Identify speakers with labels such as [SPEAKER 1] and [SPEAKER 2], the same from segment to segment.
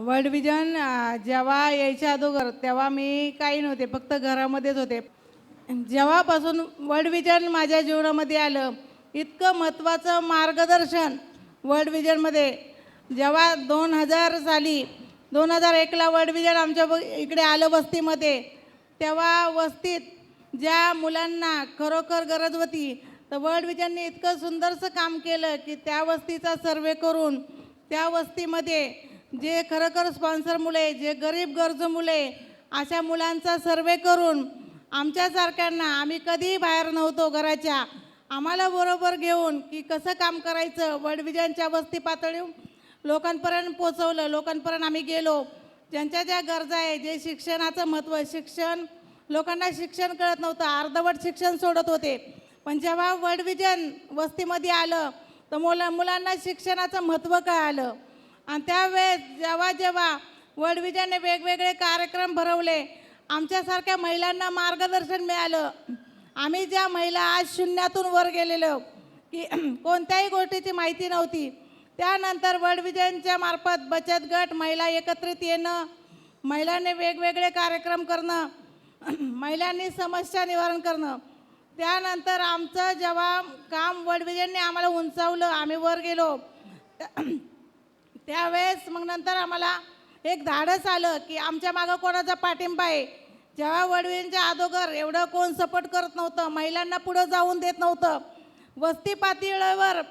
[SPEAKER 1] World vision जेव्हा यायच्या अगोदर तेव्हा मी काही नव्हते, फक्त घरामध्येच होते. जेव्हापासून वर्ल्ड विजन माझ्या जीवनामध्ये आलं, इतकं महत्त्वाचं मार्गदर्शन वर्ल्ड विजनमध्ये, जेव्हा 2000 साली 2001ला वर्ल्ड विजन आमच्या इकडे आलं वस्तीमध्ये, तेव्हा वस्तीत ज्या मुलांना खरोखर गरज होती, तर वर्ल्ड विजनने इतकं सुंदरसं काम केलं की त्या वस्तीचा सर्वे करून त्या वस्तीमध्ये जे खरोखर स्पॉन्सर मुले, जे गरीब गरजू मुले, अशा मुलांचा सर्वे करून आमच्यासारख्यांना, आम्ही कधीही बाहेर नव्हतो घराच्या, आम्हाला बरोबर घेऊन की कसं काम करायचं, वर्ल्ड विजनच्या वस्ती पातळीवर लोकांपर्यंत पोचवलं. लोकांपर्यंत आम्ही गेलो, ज्यांच्या ज्या गरजा आहे, जे शिक्षणाचं महत्त्व, शिक्षण लोकांना शिक्षण कळत नव्हतं, अर्धवट शिक्षण सोडत होते. पण जेव्हा वर्ल्ड विजन वस्तीमध्ये आलं तर मुलांना शिक्षणाचं महत्त्व कळालं. आणि त्यावेळेस जेव्हा जेव्हा वर्ल्ड विजनने वेगवेगळे कार्यक्रम भरवले, आमच्यासारख्या महिलांना मार्गदर्शन मिळालं. आम्ही ज्या महिला आज शून्यातून वर गेलेलो की कोणत्याही गोष्टीची माहिती नव्हती, त्यानंतर वर्ल्ड विजनच्या मार्फत बचत गट, महिला एकत्रित येणं, महिलांनी वेगवेगळे कार्यक्रम करणं, महिलांनी समस्या निवारण करणं, त्यानंतर आमचं जेव्हा काम वर्ल्ड विजनने आम्हाला उंचावलं, आम्ही वर गेलो, त्यावेळेस मग नंतर आम्हाला एक धाडस आलं की आमच्या मागं कोणाचा पाठिंबा आहे. जेव्हा वर्ल्ड विजनच्या अगोदर एवढं कोण सपोर्ट करत नव्हतं, महिलांना पुढं जाऊन देत नव्हतं. वस्ती पातळीवर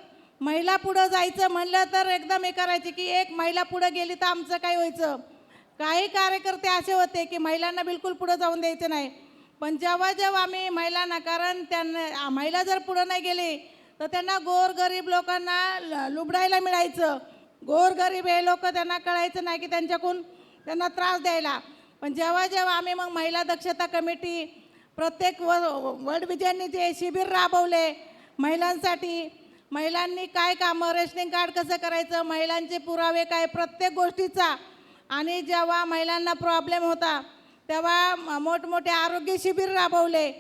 [SPEAKER 1] महिला पुढं जायचं म्हणलं तर एकदम हे करायचे की एक महिला पुढं गेली तर आमचं काय व्हायचं. काही कार्यकर्ते असे होते की महिलांना बिलकुल पुढं जाऊन द्यायचं नाही. पण जेव्हा जेव्हा आम्ही महिलांना, कारण त्यांना महिला जर पुढं नाही गेली तर त्यांना गोरगरीब लोकांना लुबडायला मिळायचं. गोरगरीब हे लोक त्यांना कळायचं नाही की त्यांच्याकडून त्यांना त्रास द्यायला. पण जेव्हा जेव्हा आम्ही मग महिला दक्षता कमिटी, प्रत्येक वर्ल्ड विजनने जे शिबिर राबवले महिलांसाठी, महिलांनी काय कामं, रेशनिंग कार्ड कसं करायचं, महिलांचे पुरावे काय, प्रत्येक गोष्टीचा, आणि जेव्हा महिलांना प्रॉब्लेम होता तेव्हा मोठमोठे आरोग्य शिबिर राबवले.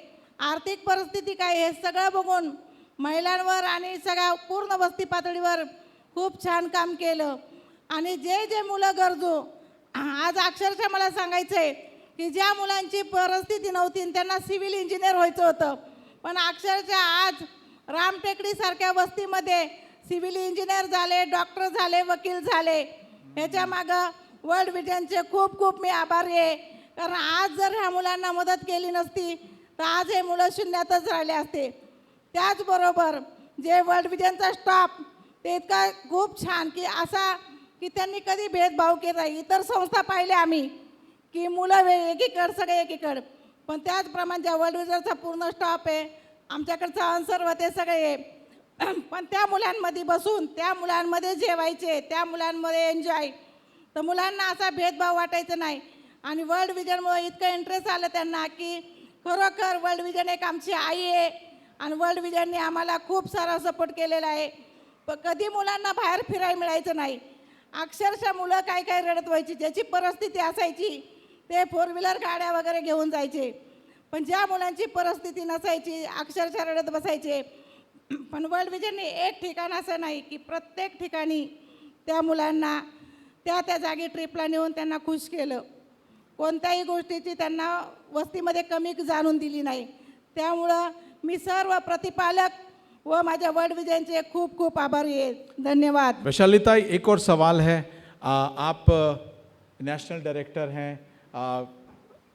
[SPEAKER 1] आर्थिक परिस्थिती काय हे सगळं बघून महिलांवर आणि सगळ्या पूर्ण वस्ती पातळीवर खूप छान काम केलं. आणि जे जे मुलं गरजू, आज अक्षरशः मला सांगायचं आहे की ज्या मुलांची परिस्थिती नव्हती त्यांना सिव्हिल इंजिनियर व्हायचं होतं, पण अक्षरशः आज रामटेकडीसारख्या वस्तीमध्ये सिव्हिल इंजिनियर झाले, डॉक्टर झाले, वकील झाले. ह्याच्या मागं वर्ल्ड विजनचे खूप खूप मी आभारी आहे. कारण आज जर ह्या मुलांना मदत केली नसती तर आज हे मुलं शून्यातच राहिले असते. त्याचबरोबर जे वर्ल्ड विजनचा स्टाफ ते इतका खूप छान की असा की त्यांनी कधी भेदभाव केला नाही. इतर संस्था पाहिले आम्ही की मुलं एकीकडं, सगळे एकीकडं, पण त्याचप्रमाणे ज्या वर्ल्ड विजनचा पूर्ण स्टाफ आहे, आमच्याकडचा आन्सर होते सगळे, पण त्या मुलांमध्ये बसून त्या मुलांमध्ये जेवायचे, त्या मुलांमध्ये एन्जॉय, तर मुलांना असा भेदभाव वाटायचा नाही. आणि वर्ल्ड विजनमुळे इतकं इंटरेस्ट आलं त्यांना की खरोखर वर्ल्ड विजन एक आमची आई आहे. आणि वर्ल्ड विजनने आम्हाला खूप सारा सपोर्ट केलेला आहे. पण कधी मुलांना बाहेर फिरायला मिळायचं नाही. अक्षरशः मुलं काय काय रडत व्हायची, ज्याची परिस्थिती असायची ते फोर व्हीलर गाड्या वगैरे घेऊन जायचे, पण ज्या मुलांची परिस्थिती नसायची अक्षरशः रडत बसायचे. पण वर्ल्ड विजनने एक ठिकाण असं नाही की प्रत्येक ठिकाणी त्या मुलांना त्या त्या जागी ट्रिपला नेऊन त्यांना खुश केलं. कोणत्याही गोष्टीची त्यांना वस्तीमध्ये कमी जाणून दिली नाही. त्यामुळं मी सर्व प्रतिपालक व माझ्या वर्ल्ड विजनचे खूप खूप आभारी आहे. धन्यवाद.
[SPEAKER 2] वैशालीता, एक और सवाल है. आप नेशनल डायरेक्टर हैं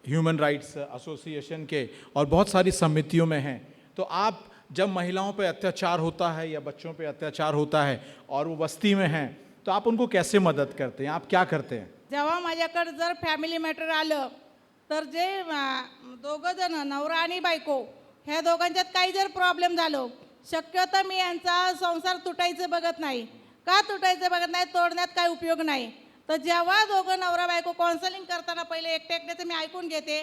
[SPEAKER 2] ह्यूमन राइट्स एसोसिएशन के और बहुत सारी समितियों में हैं, तो आप जब महिलाओं पे अत्याचार होता है या बच्चों पे अत्याचार होता है और वो बस्ती में हैं, तो आप उनको कैसे मदद करते हैं, आप क्या करते हैं?
[SPEAKER 1] जेव्हा माझ्याकडे जर फॅमिली मॅटर आलं तर जे दोघं जण, नवरा आणि बायको, ह्या दोघांच्यात काही जर प्रॉब्लेम झालो, शक्यतो मी यांचा संसार तुटायचं बघत नाही. का तुटायचं बघत नाही, तोडण्यात काय उपयोग नाही. तर जेव्हा दोघं नवरा बायको काउन्सिलिंग करताना पहिले एकटे एकट्याचं मी ऐकून घेते,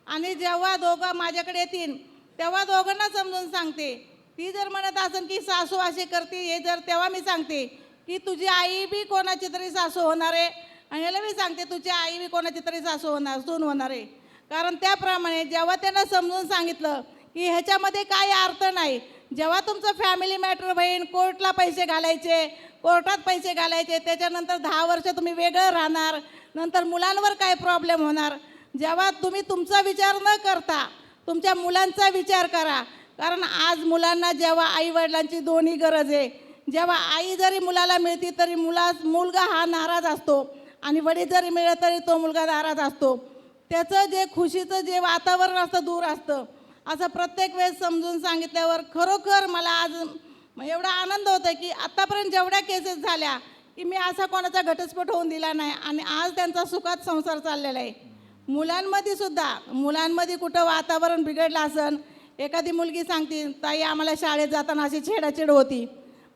[SPEAKER 1] आणि जेव्हा दोघं माझ्याकडे येतील तेव्हा दोघांना समजून सांगते. ती जर म्हणत असेल की सासू अशी करते हे जर, तेव्हा मी सांगते की तुझी आई बी कोणाची तरी सासू होणार आहे, आणि याला मी सांगते तुझी आई बी कोणाची तरी सासू होणार, सून होणार आहे. कारण त्याप्रमाणे जेव्हा त्यांना समजून सांगितलं की ह्याच्यामध्ये काही अर्थ नाही, जेव्हा तुमचं फॅमिली मॅटर होईल, कोर्टला पैसे घालायचे, कोर्टात पैसे घालायचे, त्याच्यानंतर 10 वर्ष तुम्ही वेगळं राहणार, नंतर मुलांवर काय प्रॉब्लेम होणार. जेव्हा तुम्ही तुमचा विचार न करता तुमच्या मुलांचा विचार करा. कारण आज मुलांना जेव्हा आईवडिलांची दोन्ही गरज आहे, जेव्हा आई जरी मुलाला मिळती तरी मुलगा हा नाराज असतो आणि वडील जरी मिळत तरी तो मुलगा नाराज असतो. त्याचं जे खुशीचं जे वातावरण असतं दूर असतं. असं प्रत्येक वेळेस समजून सांगितल्यावर खरोखर मला आज एवढा आनंद होतो की आत्तापर्यंत जेवढ्या केसेस झाल्या की मी असा कोणाचा घटस्फोट होऊन दिला नाही आणि आज त्यांचा सुखात संसार चाललेला आहे. मुलांमध्ये सुद्धा मुलांमध्ये कुठं वातावरण बिघडलं असन, एखादी मुलगी सांगते ताई आम्हाला शाळेत जाताना अशी छेडाछेड होती,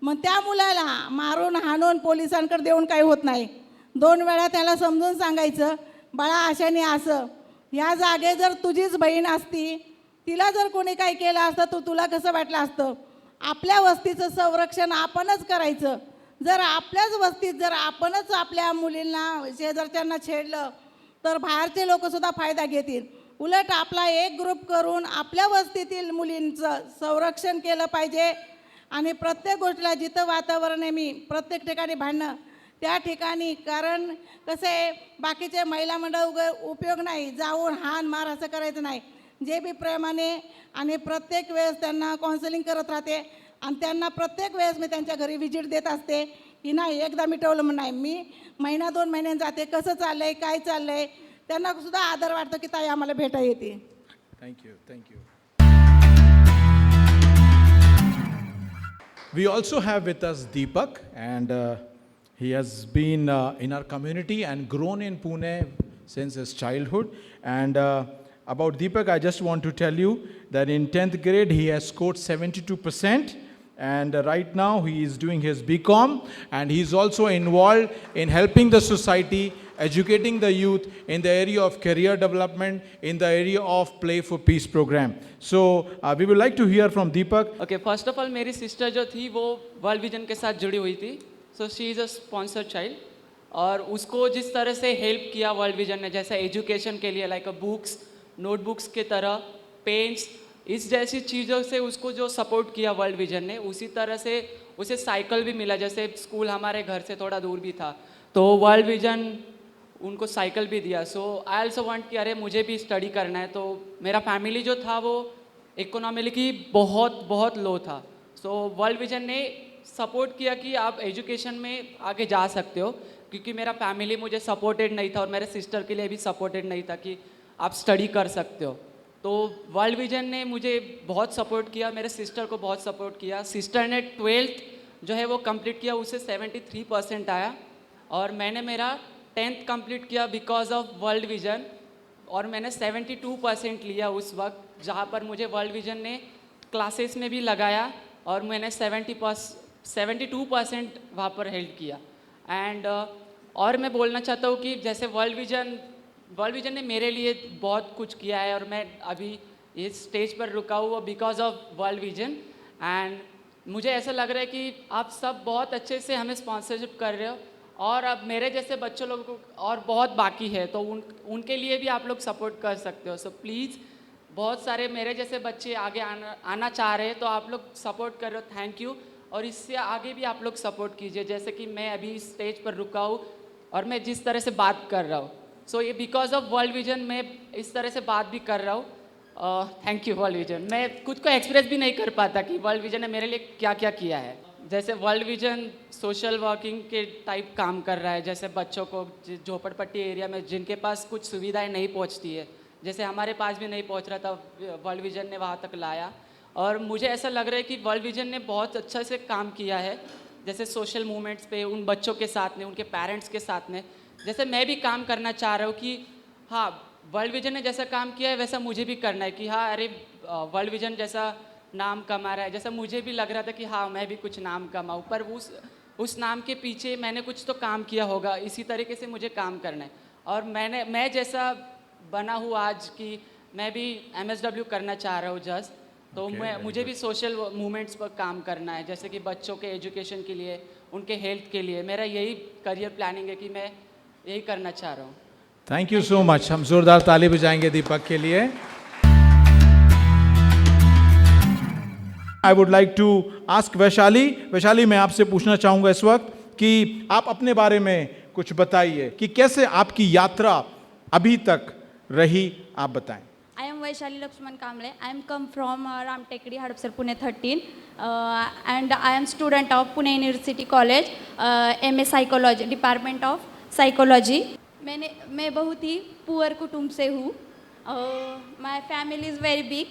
[SPEAKER 1] मग त्या मुलाला मारून हाणून पोलिसांकडे देऊन काही होत नाही. 2 वेळा त्याला समजून सांगायचं बाळा अशाने असं, ह्या जागे जर तुझीच बहीण असती, तिला जर कोणी काही केलं असतं तर तुला कसं वाटलं असतं. आपल्या वस्तीचं संरक्षण आपणच करायचं. जर आपल्याच वस्तीत जर आपणच आपल्या मुलींना शेजारच्यांना छेडलं तर बाहेरचे लोकसुद्धा फायदा घेतील. उलट आपला एक ग्रुप करून आपल्या वस्तीतील मुलींचं संरक्षण केलं पाहिजे. आणि प्रत्येक गोष्टीला जिथं वातावरण आहे, मी प्रत्येक ठिकाणी भांडणं त्या ठिकाणी, कारण कसं आहे बाकीचे महिला मंडळ उपयोग नाही, जाऊन हाण मार असं करायचं नाही. जे बी प्रेमाने आणि प्रत्येक वेळेस त्यांना काउन्सिलिंग करत राहते आणि त्यांना प्रत्येक वेळेस मी त्यांच्या घरी व्हिजिट देत असते की नाही एकदा मिटवलं म्हणून नाही, मी 1-2 महिन्यांनी जाते, कसं चाललं आहे काय चाललं आहे, त्यांना सुद्धा आदर वाटतं की ताई आम्हाला भेटा येते.
[SPEAKER 2] Thank you. We also have with us Deepak, and he has been in our community and grown in Pune since his childhood. And about Deepak, I just want to tell you that in 10th grade he has scored 72%, and right now he is doing his BCom, and he is also involved in helping the society, educating the youth in the area of career development, in the area of Play for Peace program. So we would like to hear from Deepak.
[SPEAKER 3] Okay, first of all मेरी sister जो थी वो world vision के साथ जुड़ी हुई थी. So she is a sponsored child. और उसको जिस तरह से हेल्प किया वर्ल्ड विजन ने, जैसे एजुकेशन के लिए लाइक बुक्स, नोटबुक्स के तरह, पेंट्स, इस जैसी चीज़ों से उसको जो सपोर्ट किया वर्ल्ड विजन ने, उसी तरह से उसे साइकिल भी मिला. जैसे स्कूल हमारे घर से थोड़ा दूर भी था तो वर्ल्ड विजन उनको साइकिल भी दिया. सो आई ऑल्सो वांट कि अरे मुझे भी स्टडी करना है. तो मेरा फैमिली जो था वो इकोनॉमिकली बहुत लो था. सो वर्ल्ड विजन ने सपोर्ट किया कि आप एजुकेशन में आगे जा सकते हो, क्योंकि मेरा फैमिली मुझे सपोर्टेड नहीं था और मेरे सिस्टर के लिए भी सपोर्टेड नहीं था कि आप स्टडी कर सकते हो. तो वर्ल्ड विजन ने मुझे बहुत सपोर्ट किया, मेरे सिस्टर को बहुत सपोर्ट किया. सिस्टर ने 12th जो है वो कंप्लीट किया, उसे 73% आया. और मैंने मेरा 10th कंप्लीट किया बिकॉज ऑफ वर्ल्ड विजन, और मैंने 72% लिया उस वक्त, जहाँ पर मुझे वर्ल्ड विजन ने क्लासेस में भी लगाया और मैंने 72% वहाँ पर हेल्प किया. एंड और मैं बोलना चाहता हूँ कि जैसे वर्ल्ड विजन ने मेरे लिए बहुत कुछ किया है और मैं अभी इस स्टेज पर रुका हुआ because of world vision. End मुझे ऐसा लग रहा है कि आप सब बहुत अच्छे से हमें स्पॉन्सरशिप कर रहे हो, और अब मेरे जैसे बच्चों लोगों को और बहुत बाकी है, तो उनके लिए भी आप लोग सपोर्ट कर सकते हो. सो प्लीज़, बहुत सारे मेरे जैसे बच्चे आगे आना चाह रहे हैं, तो आप लोग सपोर्ट कर रहे हो, थैंक यू. और इससे आगे भी आप लोग सपोर्ट कीजिए. जैसे कि मैं अभी स्टेज पर रुका हूँ और मैं जिस तरह से बात कर रहा हूँ, सो ये बिकॉज ऑफ वर्ल्ड विजन मैं इस तरह से बात भी कर रहा हूँ. Thank you world vision. मैं खुद को एक्सप्रेस भी नहीं कर पाता कि वर्ल्ड विजन ने मेरे लिए क्या क्या किया है. जैसे वर्ल्ड विजन सोशल वर्किंग के टाइप काम कर रहा है, जैसे बच्चों को झोपड़पट्टी एरिया में जिनके पास कुछ सुविधाएं नहीं पहुंचती है, जैसे हमारे पास भी नहीं पहुंच रहा था, वर्ल्ड विजन ने वहां तक लाया. और मुझे ऐसा लग रहा है कि वर्ल्ड विजन ने बहुत अच्छा से काम किया है, जैसे सोशल मूवमेंट्स पे उन बच्चों के साथ में, उनके पेरेंट्स के साथ में. जैसे मैं भी काम करना चाह रहा हूँ कि हाँ, वर्ल्ड विजन ने जैसा काम किया है वैसा मुझे भी करना है, कि हाँ अरे वर्ल्ड विजन जैसा नाम कमा रहा है, जैसा मुझे भी लग रहा था कि हाँ मैं भी कुछ नाम कमाऊँ, पर उस नाम के पीछे मैंने कुछ तो काम किया होगा. इसी तरीके से मुझे काम करना है. और मैं जैसा बना हूँ आज कि मैं भी MSW करना चाह रहा हूँ जस्ट, तो मुझे भी सोशल मूवमेंट्स पर काम करना है, जैसे कि बच्चों के एजुकेशन के लिए, उनके हेल्थ के लिए. मेरा यही करियर प्लानिंग है कि मैं यही करना चाह रहा हूँ.
[SPEAKER 2] Thank you so much. हम जोरदार ताली बजाएंगे दीपक के लिए. I would like to ask Vaishali. Vaishali, मैं आपसे पूछना चाहूँगा इस वक्त कि आप अपने बारे में कुछ बताइए कि कैसे आपकी यात्रा अभी तक रही, आप बताएं।
[SPEAKER 4] I am Vaishali Lakshman Kamble. I am come from Ramtekdi, Hadapsar, Pune 13, and I am student of Pune University College, MA Psychology, Department of Psychology. मैं बहुत ही पुअर कुटुंब से हूँ. My family is very big.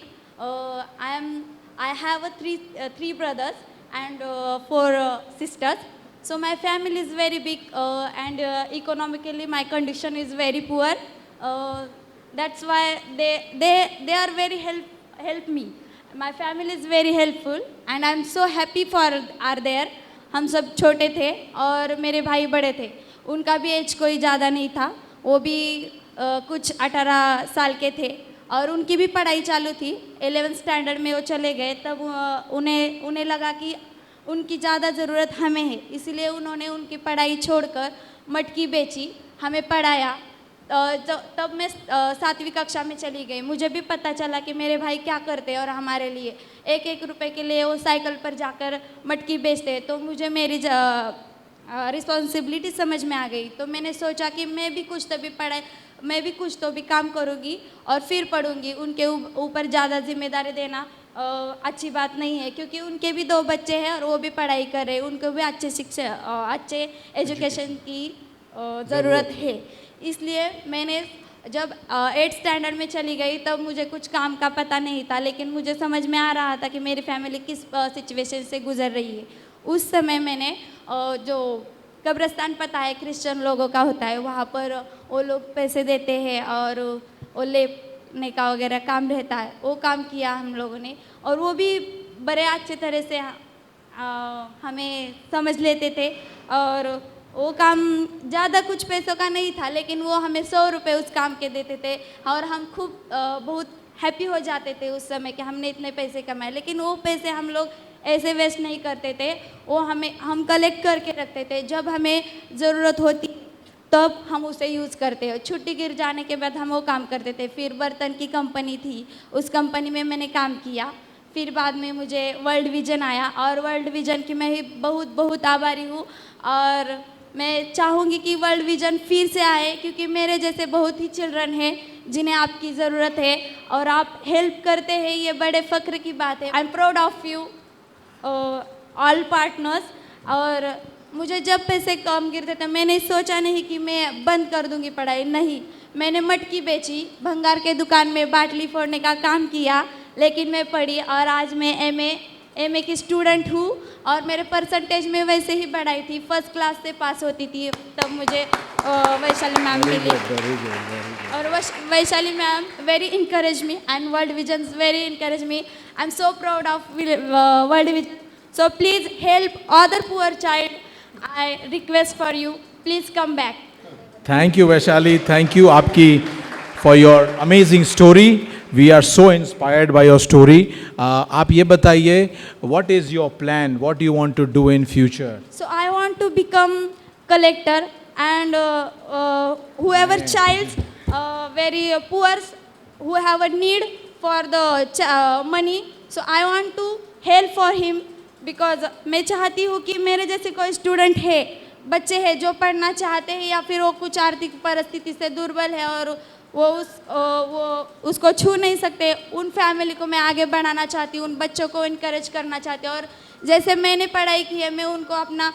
[SPEAKER 4] I have three brothers and four sisters. So my family is very big, and economically my condition is very poor. That's why they are very help me. My family is very helpful and I'm so happy for are there. हम सब छोटे थे और मेरे भाई बड़े थे. उनका भी age कोई ज़्यादा नहीं था. वो भी कुछ 18 साल के थे और उनकी भी पढ़ाई चालू थी. 11th स्टैंडर्ड में वो चले गए. तब उन्हें लगा कि उनकी ज़्यादा ज़रूरत हमें है, इसलिए उन्होंने उनकी पढ़ाई छोड़कर मटकी बेची, हमें पढ़ाया. तब मैं 7वीं कक्षा में चली गई. मुझे भी पता चला कि मेरे भाई क्या करते हैं और हमारे लिए 1-1 रुपए के लिए वो साइकिल पर जाकर मटकी बेचते हैं. तो मुझे मेरी रिस्पॉन्सिबिलिटी समझ में आ गई. तो मैंने सोचा कि मैं भी कुछ तो भी काम करूँगी और फिर पढ़ूँगी. उनके ऊपर ज़्यादा जिम्मेदारी देना अच्छी बात नहीं है, क्योंकि उनके भी 2 बच्चे हैं और वो भी पढ़ाई कर रहे हैं. उनको भी अच्छे एजुकेशन की ज़रूरत है. इसलिए मैंने जब 8th स्टैंडर्ड में चली गई तब मुझे कुछ काम का पता नहीं था, लेकिन मुझे समझ में आ रहा था कि मेरी फैमिली किस सिचुएशन से गुजर रही है. उस समय मैंने जो कब्रिस्तान पता है क्रिश्चियन लोगों का होता है, वहाँ पर वो लोग पैसे देते हैं और वो लेने का वगैरह काम रहता है, वो काम किया हम लोगों ने. और वो भी बड़े अच्छे तरह से हमें समझ लेते थे. और वो काम ज़्यादा कुछ पैसों का नहीं था, लेकिन वो हमें 100 रुपये उस काम के देते थे और हम खूब बहुत हैप्पी हो जाते थे उस समय कि हमने इतने पैसे कमाए. लेकिन वो पैसे हम लोग ऐसे वेस्ट नहीं करते थे, वो हम कलेक्ट करके रखते थे. जब हमें ज़रूरत होती तब हम उसे यूज़ करते हैं. छुट्टी गिर जाने के बाद हम वो काम करते थे. फिर बर्तन की कंपनी थी, उस कंपनी में मैंने काम किया. फिर बाद में मुझे वर्ल्ड विजन आया और वर्ल्ड विजन की मैं ही बहुत बहुत आभारी हूँ. और मैं चाहूँगी कि वर्ल्ड विजन फिर से आए, क्योंकि मेरे जैसे बहुत ही चिल्ड्रन हैं जिन्हें आपकी ज़रूरत है और आप हेल्प करते हैं. ये बड़े फ़ख्र की बात है. I am proud of you all partners. और मुझे जब पैसे कम गिरते थे मैंने सोचा नहीं कि मैं बंद कर दूँगी पढ़ाई. नहीं, मैंने मटकी बेची, भंगार के दुकान में बाटली फोड़ने का काम किया, लेकिन मैं पढ़ी और आज मैं एमए की स्टूडेंट हूँ. और मेरे परसेंटेज में वैसे ही बढ़ाई थी, 1st क्लास से पास होती थी. तब मुझे वैशाली मैम मिली और Vaishali ma'am very encourage me and world vision very encourage me. I am so proud of world vision. So please help other poor child. I request for you, please come back.
[SPEAKER 2] Thank you Vaishali, thank you आपकी for your amazing story. We are so inspired by your story. आप ये बताइए, what is your plan, what you want to do in future?
[SPEAKER 4] So I want to become collector, and whoever childs very poor who have a need for the money, so I want to help for him, because मैं चाहती हूँ कि मेरे जैसे कोई student है, बच्चे हैं जो पढ़ना चाहते हैं या फिर वो कुछ आर्थिक परिस्थिति से दुर्बल है और वो उसको छू नहीं सकते, उन फैमिली को मैं आगे बढ़ाना चाहती हूँ, उन बच्चों को इनकरेज करना चाहती हूँ. और जैसे मैंने पढ़ाई की है मैं उनको अपना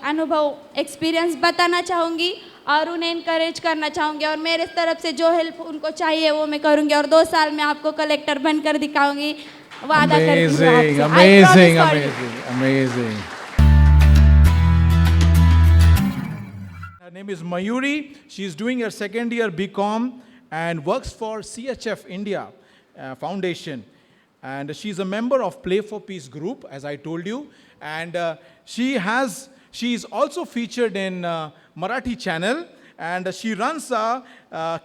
[SPEAKER 4] अनुभव एक्सपीरियंस बताना चाहूँगी और उन्हें इनकरेज करना चाहूँगी. और मेरे तरफ से जो हेल्प उनको चाहिए वो मैं करूँगी. और 2 साल में आपको कलेक्टर बनकर दिखाऊँगी, वादा करती हूँ आपसे.
[SPEAKER 2] Amazing, amazing, amazing. Her name is Mayuri. She is doing her 2nd year BCom and works for CHF India Foundation. And she is a member of Play for Peace group, as I told you. And she is also featured in Marathi channel. And she runs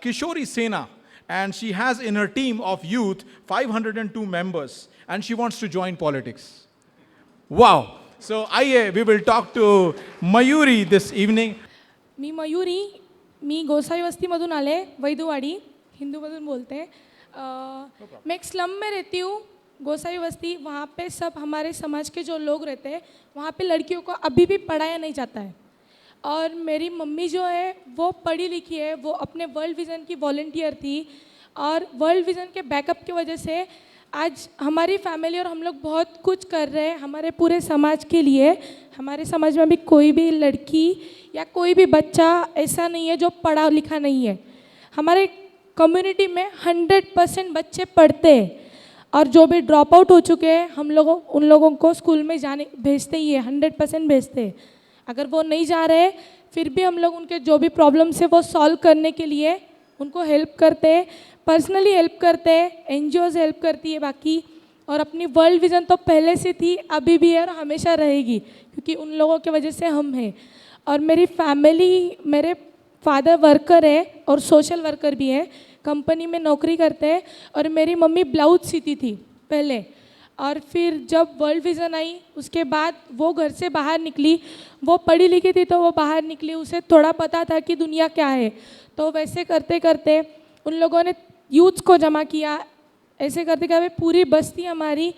[SPEAKER 2] Kishori Sena. And she has in her team of youth 502 members. And she wants to join politics. Wow. So we will talk to Mayuri this evening.
[SPEAKER 5] मी मयुरी, मी गोसाई वस्तीमधून आले, वैदुवाडी, हिंदूमधून बोलते. मैं एक slum में रहती हूँ. गोसाई बस्ती, वहाँ पे सब हमारे समाज के जो लोग रहते हैं, वहाँ पे लड़कियों को अभी भी पढ़ाया नहीं जाता है। और मेरी मम्मी जो है वो पढ़ी लिखी है, वो अपने वर्ल्ड विज़न की वॉलंटियर थी, और वर्ल्ड विज़न के बैकअप की वजह से आज हमारी फैमिली और हम लोग बहुत कुछ कर रहे हैं हमारे पूरे समाज के लिए। हमारे समाज में भी कोई भी लड़की या कोई भी बच्चा ऐसा नहीं है जो पढ़ा लिखा नहीं है। हमारे कम्युनिटी में 100% बच्चे पढ़ते हैं, और जो भी ड्रॉप आउट हो चुके हैं उन लोगों को स्कूल में जाने भेजते ही है, 100% भेजते हैं। अगर वो नहीं जा रहे फिर भी हम लोग उनके जो भी प्रॉब्लम्स है वो सॉल्व करने के लिए उनको हेल्प करते हैं, पर्सनली हेल्प करते हैं, NGOs हेल्प करती है बाकी। और अपनी वर्ल्ड विज़न तो पहले से थी, अभी भी है और हमेशा रहेगी, क्योंकि उन लोगों की वजह से हम हैं। और मेरी फैमिली, मेरे फादर वर्कर है और सोशल वर्कर भी है, कंपनी में नौकरी करते हैं, और मेरी मम्मी ब्लाउज सीती थी पहले। और फिर जब वर्ल्ड विज़न आई उसके बाद वो घर से बाहर निकली, वो पढ़ी लिखी थी तो वो बाहर निकली, उसे थोड़ा पता था कि दुनिया क्या है। तो वैसे करते करते उन लोगों ने यूथ को जमा किया, ऐसे करते करते पूरी बस्ती हमारी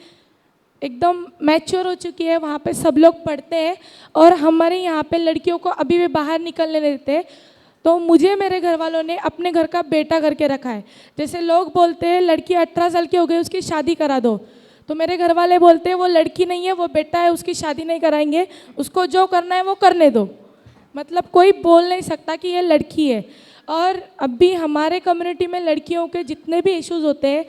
[SPEAKER 5] एकदम मैच्योर हो चुकी है, वहाँ पे सब लोग पढ़ते हैं, और हमारे यहाँ पे लड़कियों को अभी भी बाहर निकलने नहीं देते। तो मुझे मेरे घर वालों ने अपने घर का बेटा करके रखा है। जैसे लोग बोलते हैं लड़की 18 साल की हो गई उसकी शादी करा दो, तो मेरे घर वाले बोलते हैं वो लड़की नहीं है, वो बेटा है, उसकी शादी नहीं कराएंगे, उसको जो करना है वो करने दो। मतलब कोई बोल नहीं सकता कि ये लड़की है। और अभी हमारे कम्युनिटी में लड़कियों के जितने भी इश्यूज होते हैं,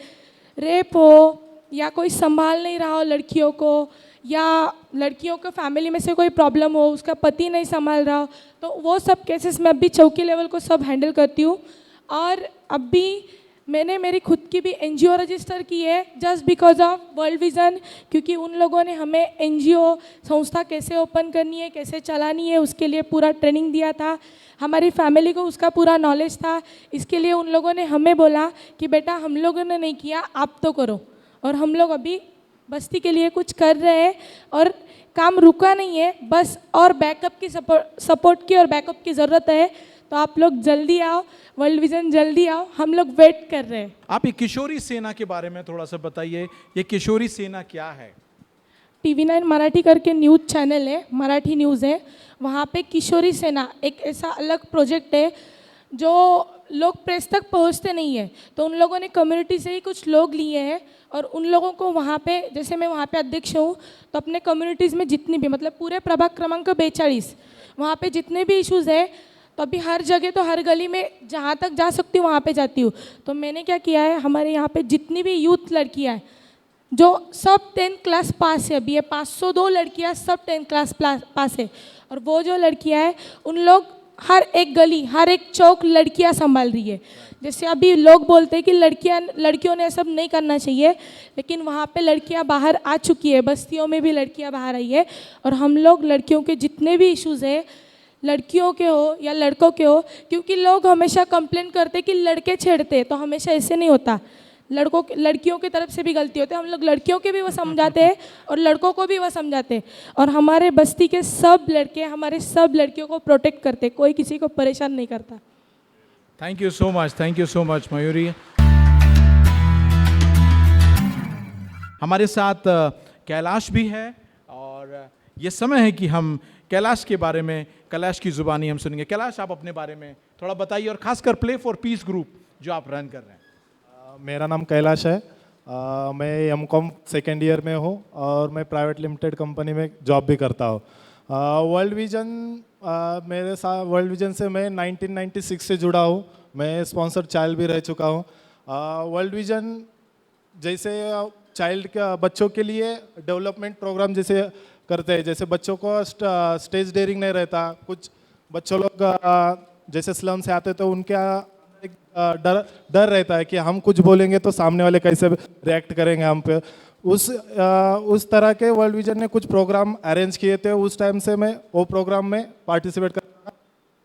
[SPEAKER 5] रेप हो या कोई संभाल नहीं रहा हो लड़कियों को, या लड़कियों के फैमिली में से कोई प्रॉब्लम हो, उसका पति नहीं संभाल रहा हो, तो वो सब केसेस मैं अभी चौकी लेवल को सब हैंडल करती हूँ। और अभी मैंने मेरी खुद की भी NGO रजिस्टर की है just because of world vision, क्योंकि उन लोगों ने हमें NGO संस्था कैसे ओपन करनी है, कैसे चलानी है, उसके लिए पूरा ट्रेनिंग दिया था। हमारी फैमिली को उसका पूरा नॉलेज था, इसके लिए उन लोगों ने हमें बोला कि बेटा हम लोगों ने नहीं किया, आप तो करो। और हम लोग अभी बस्ती के लिए कुछ कर रहे हैं, और काम रुका नहीं है, बस और बैकअप की सपोर्ट की और बैकअप की ज़रूरत है। तो आप लोग जल्दी आओ, वर्ल्ड विज़न जल्दी आओ, हम लोग वेट कर रहे हैं।
[SPEAKER 2] आप ये किशोरी सेना के बारे में थोड़ा सा बताइए, ये किशोरी सेना क्या है?
[SPEAKER 5] TV9 मराठी करके न्यूज़ चैनल है, मराठी न्यूज़ है, वहाँ पे किशोरी सेना एक ऐसा अलग प्रोजेक्ट है जो लोग प्रेस तक पहुँचते नहीं है। तो उन लोगों ने कम्युनिटी से ही कुछ लोग लिए हैं, और उन लोगों को वहाँ पे, जैसे मैं वहाँ पे अध्यक्ष हूँ, तो अपने कम्युनिटीज़ में जितनी भी, मतलब पूरे प्रभाग क्रमांक 42 वहाँ पे जितने भी इश्यूज़ है, तो अभी हर जगह, तो हर गली में जहाँ तक जा सकती हूँ वहाँ पे जाती हूँ। तो मैंने क्या किया है, हमारे यहाँ पे जितनी भी यूथ लड़कियाँ हैं जो सब 10th क्लास पास है, अभी ये 502 लड़कियाँ सब 10th क्लास पास है, और वो जो लड़कियाँ हैं उन लोग हर एक गली, हर एक चौक लड़कियाँ संभाल रही है। जैसे अभी लोग बोलते हैं कि लड़कियों ने सब नहीं करना चाहिए, लेकिन वहाँ पे लड़कियाँ बाहर आ चुकी है, बस्तियों में भी लड़कियाँ बाहर आई है, और हम लोग लड़कियों के जितने भी इश्यूज़ है, लड़कियों के हो या लड़कों के हो, क्योंकि लोग हमेशा कंप्लेन करते हैं कि लड़के छेड़ते, तो हमेशा ऐसे नहीं होता, लड़कियों की तरफ से भी गलती होती है। हम लोग लड़कियों के भी वो समझाते हैं और लड़कों को भी वो समझाते हैं, और हमारे बस्ती के सब लड़के हमारे सब लड़कियों को प्रोटेक्ट करते, कोई किसी को परेशान नहीं करता।
[SPEAKER 2] Thank you so much Mayuri. हमारे साथ कैलाश भी है, और ये समय है कि हम कैलाश के बारे में, कैलाश की ज़ुबानी हम सुनेंगे। कैलाश, आप अपने बारे में थोड़ा बताइए, और खासकर प्ले फॉर पीस ग्रुप जो आप रन कर रहे हैं।
[SPEAKER 6] मेरा नाम कैलाश है, मैं MCOM सेकेंड ईयर में हूँ, और मैं प्राइवेट लिमिटेड कंपनी में जॉब भी करता हूँ। वर्ल्ड विजन, मेरे साथ वर्ल्ड विजन से मैं 1996 से जुड़ा हूँ, मैं स्पॉन्सर चाइल्ड भी रह चुका हूँ। वर्ल्ड विजन जैसे चाइल्ड के बच्चों के लिए डेवलपमेंट प्रोग्राम जैसे करते हैं, जैसे बच्चों को स्टेज डेयरिंग नहीं रहता, कुछ बच्चों लोग जैसे स्लम से आते तो उनका एक डर रहता है कि हम कुछ बोलेंगे तो सामने वाले कैसे रिएक्ट करेंगे हम पे। उस तरह के वर्ल्ड विजन ने कुछ प्रोग्राम अरेंज किए थे, उस टाइम से मैं वो प्रोग्राम में पार्टिसिपेट कर रहा था।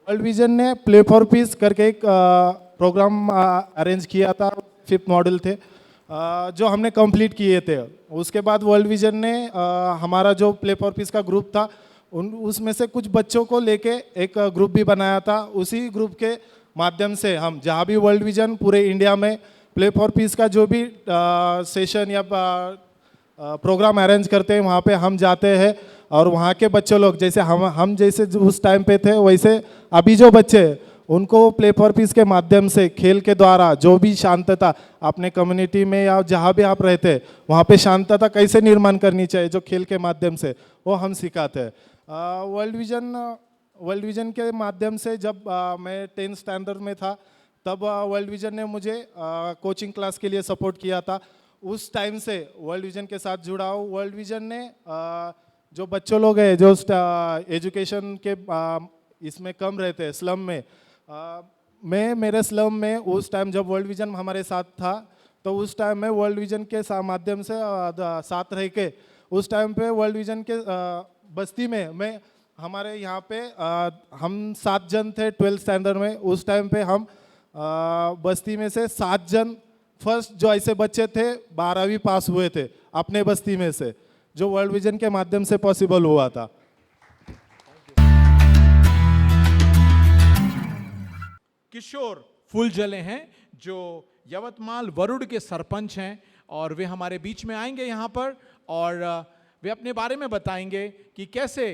[SPEAKER 6] वर्ल्ड विजन ने प्ले फॉर पीस करके एक प्रोग्राम अरेंज किया था, 5th मॉडल थे जो हमने कंप्लीट किए थे। उसके बाद वर्ल्ड विजन ने हमारा जो प्ले फॉर पीस का ग्रुप था उसमें से कुछ बच्चों को लेके एक ग्रुप भी बनाया था। उसी ग्रुप के माध्यम से हम जहाँ भी वर्ल्ड विजन पूरे इंडिया में प्ले फॉर पीस का जो भी सेशन या प्रोग्राम अरेंज करते हैं, वहाँ पे हम जाते हैं और वहाँ के बच्चे लोग जैसे हम जैसे उस टाइम पे थे वैसे अभी जो बच्चे उनको प्ले फॉर पीस के माध्यम से खेल के द्वारा जो भी शांतता अपने कम्युनिटी में या जहाँ भी आप रहते हैं वहाँ पे शांतता कैसे निर्माण करनी चाहिए जो खेल के माध्यम से वो हम सिखाते हैं। वर्ल्ड विजन के माध्यम से जब मैं 10th स्टैंडर्ड में था तब वर्ल्ड विजन ने मुझे कोचिंग क्लास के लिए सपोर्ट किया था। उस टाइम से वर्ल्ड विजन के साथ जुड़ा हूँ। वर्ल्ड विजन ने जो बच्चों लोग हैं जो एजुकेशन के इसमें कम रहते हैं स्लम में, मैं मेरे स्लम में उस टाइम जब वर्ल्ड विजन हमारे साथ था तो उस टाइम में वर्ल्ड विजन के माध्यम से साथ रह के उस टाइम पे वर्ल्ड विजन के बस्ती में मैं हमारे यहाँ पे हम 7 जन थे 12th स्टैंडर्ड में। उस टाइम पे हम बस्ती में से 7 जन फर्स्ट जो ऐसे बच्चे थे 12वीं पास हुए थे अपने बस्ती में से, जो वर्ल्ड विजन के माध्यम से पॉसिबल हुआ था।
[SPEAKER 2] किशोर फुलझले हैं जो यवतमाल वरुड़ के सरपंच हैं और वे हमारे बीच में आएंगे यहाँ पर और वे अपने बारे में बताएंगे कि कैसे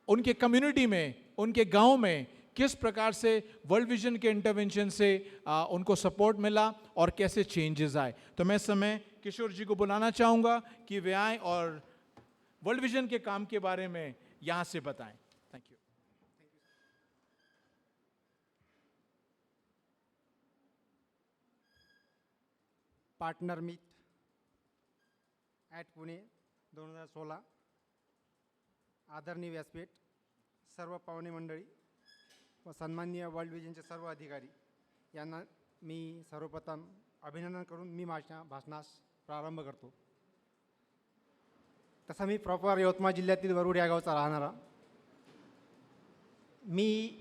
[SPEAKER 2] उनके कम्युनिटी में, उनके गांव में किस प्रकार से वर्ल्ड विजन के इंटरवेंशन से उनको सपोर्ट मिला और कैसे चेंजेस आए। तो मैं इस समय किशोर जी को बुलाना चाहूँगा कि वे आएँ और वर्ल्ड विजन के काम के बारे में यहाँ से बताएं। Thank you.
[SPEAKER 7] Partner meet at Pune 2016। आदरणीय व्यासपीठ, सर्व पाहुणे मंडळी व सन्माननीय वर्ल्ड विजनचे सर्व अधिकारी यांना मी सर्वप्रथम अभिनंदन करून मी माझ्या भाषणास प्रारंभ करतो। तसा मी प्रॉपर यवतमाळ जिल्ह्यातील वरुड या गावचा राहणारा। मी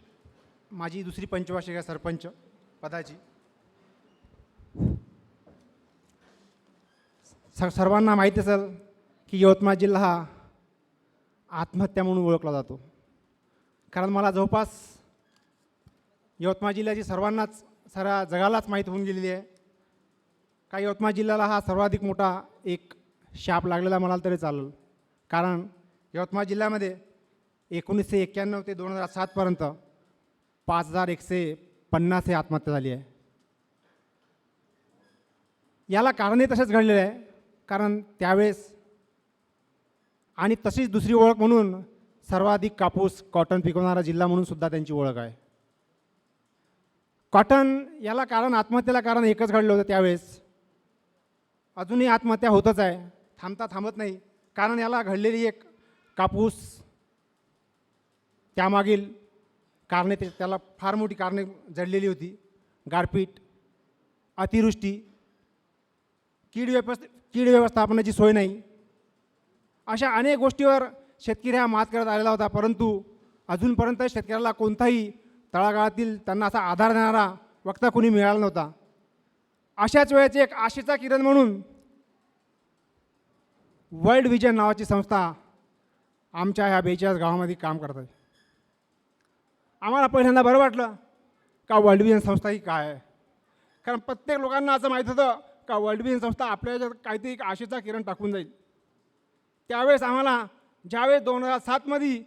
[SPEAKER 7] माझी दुसरी पंचवार्षिक सरपंच पदाची। सर्वांना माहिती असेल की यवतमाळ जिल्हा हा आत्महत्या म्हणून ओळखला जातो, कारण मला जवळपास यवतमाळ जिल्ह्याची सर्वांनाच साऱ्या जगालाच माहीत होऊन गेलेली आहे का यवतमाळ जिल्ह्याला हा सर्वाधिक मोठा एक शाप लागलेला म्हणाल तरी चालेल। कारण यवतमाळ जिल्ह्यामध्ये 1991 ते 2007 पर्यंत 5150 हे आत्महत्या झाली आहे। याला कारणही तसेच घडलेले आहे, कारण त्यावेळेस आणि तशीच दुसरी ओळख म्हणून सर्वाधिक कापूस कॉटन पिकवणारा जिल्हा म्हणून सुद्धा त्यांची ओळख आहे। कॉटन याला कारण, आत्महत्येला कारण एकच घडलं होतं त्यावेळेस, अजूनही आत्महत्या होतच आहे, थांबत नाही। कारण याला घडलेली एक कापूस त्यामागील कारणे, त्याला फार मोठी कारणे जडलेली होती। गारपीट, अतिवृष्टी, कीड व्यवस्थापनाची सोय नाही, अशा अनेक गोष्टीवर शेतकरी हा मात करत आलेला होता। परंतु अजूनपर्यंत शेतकऱ्याला कोणताही तळागाळातील त्यांना असा आधार देणारा वक्ता कोणी मिळाला नव्हता। अशाच वेळेचे एक आशेचा किरण म्हणून वर्ल्ड विजन नावाची संस्था आमच्या ह्या 42 गावामध्ये काम करत आहे। आम्हाला पहिल्यांदा बरं वाटलं का वर्ल्ड विजन संस्था ही काय आहे, कारण प्रत्येक लोकांना असं माहीत होतं का वर्ल्ड विजन संस्था आपल्या याच्यात काहीतरी एक आशेचा किरण टाकून जाईल। त्यावेळेस आम्हाला ज्यावेळेस 2007 मध्ये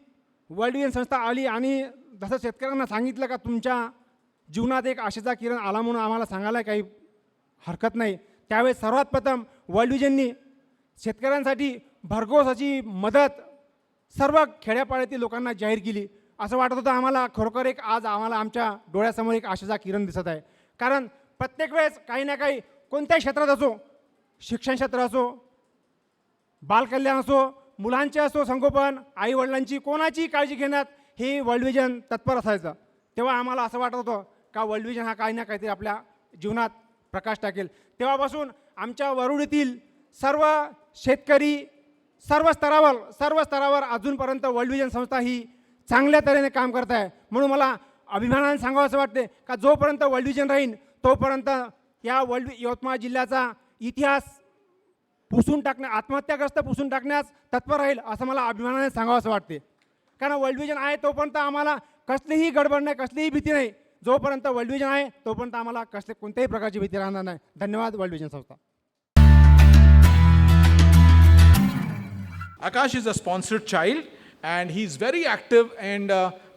[SPEAKER 7] वर्ल्ड विजन संस्था आली आणि जसं शेतकऱ्यांना सांगितलं का तुमच्या जीवनात एक आशेचा किरण आला म्हणून आम्हाला सांगायला काही हरकत नाही, त्यावेळेस सर्वात प्रथम वर्ल्ड विजननी शेतकऱ्यांसाठी भरघोस अशी मदत सर्व खेड्यापाड्यातील लोकांना जाहीर केली। असं वाटत होतं आम्हाला खरोखर एक आज आम्हाला आमच्या डोळ्यासमोर एक आशेचा किरण दिसत आहे। कारण प्रत्येक वेळेस काही ना काही कोणत्याही क्षेत्रात असो, शिक्षण क्षेत्र असो, बालकल्याण असो, मुलांचे असो संगोपन, आईवडिलांची कोणाची काळजी घेण्यात हे वर्ल्ड विजन तत्पर असायचं। तेव्हा आम्हाला असं वाटत होतं का वर्ल्ड विजन हा काही ना काहीतरी आपल्या जीवनात प्रकाश टाकेल। तेव्हापासून आमच्या वरुड येथील सर्व शेतकरी सर्व स्तरावर अजूनपर्यंत वर्ल्ड विजन संस्था ही चांगल्या तऱ्हेने काम करत आहे। म्हणून मला अभिमानाने सांगावं असं वाटते का जोपर्यंत वर्ल्ड विजन राहीन तोपर्यंत या यवतमाळ जिल्ह्याचा इतिहास पुसून आत्महत्याग्रस्त पुसून टाकण्यास तत्पर राहील असं मला अभिमानाने सांगावं असं वाटते। कारण वर्ल्ड विजन आहे तोपर्यंत आम्हाला कसलीही गडबड नाही, कसलीही भीती नाही। जोपर्यंत वर्ल्ड विजन आहे तोपर्यंत आम्हाला कोणत्याही प्रकारची भीती राहणार नाही। धन्यवाद वर्ल्ड विजन संस्था।
[SPEAKER 2] Akash is a sponsored child and he's very active in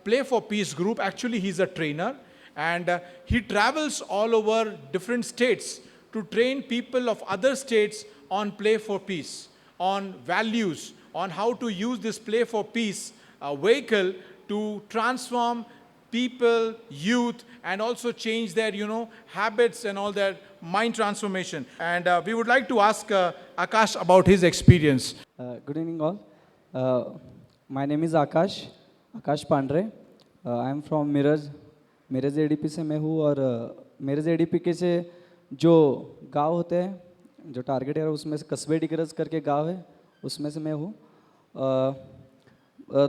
[SPEAKER 2] Play for Peace group. Actually, he's a trainer and he travels all over different states to train people of other states on Play for Peace, on values, on how to use this Play for Peace vehicle to transform people, youth, and also change their, habits and all their mind transformation. And we would like to ask Akash about his experience.
[SPEAKER 8] Good evening all. My name is Akash Pandre. I am from Miraj ADP से मैं हूँ और Miraj ADP के से जो गांव होते हैं जो target है उसमें से कस्बे डिग्रज करके गांव है उसमें से मैं हूँ।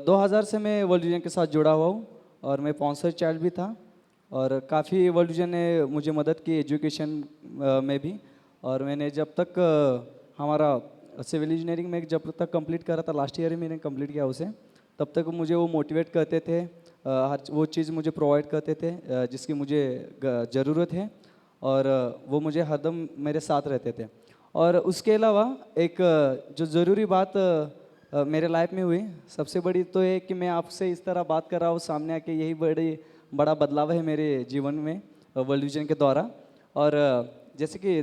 [SPEAKER 8] 2000 से मैं वर्ल्ड विजन के साथ जुड़ा हुआ हूँ और मैं स्पॉन्सर चाइल्ड भी था और काफ़ी वर्ल्ड विजन ने मुझे मदद की एजुकेशन में भी। और मैंने जब तक हमारा सिविल इंजीनियरिंग में जब तक कंप्लीट करा था, लास्ट ईयर ही मैंने कंप्लीट किया उसे, तब तक मुझे वो मोटिवेट करते थे, हर वो चीज़ मुझे प्रोवाइड करते थे जिसकी मुझे ज़रूरत है और वो मुझे हरदम मेरे साथ रहते थे। और उसके अलावा एक जो ज़रूरी बात मेरे लाइफ में हुई सबसे बड़ी तो है कि मैं आपसे इस तरह बात कर रहा हूँ सामने आके, यही बड़ा बदलाव है मेरे जीवन में वर्ल्ड विजन के द्वारा। और जैसे कि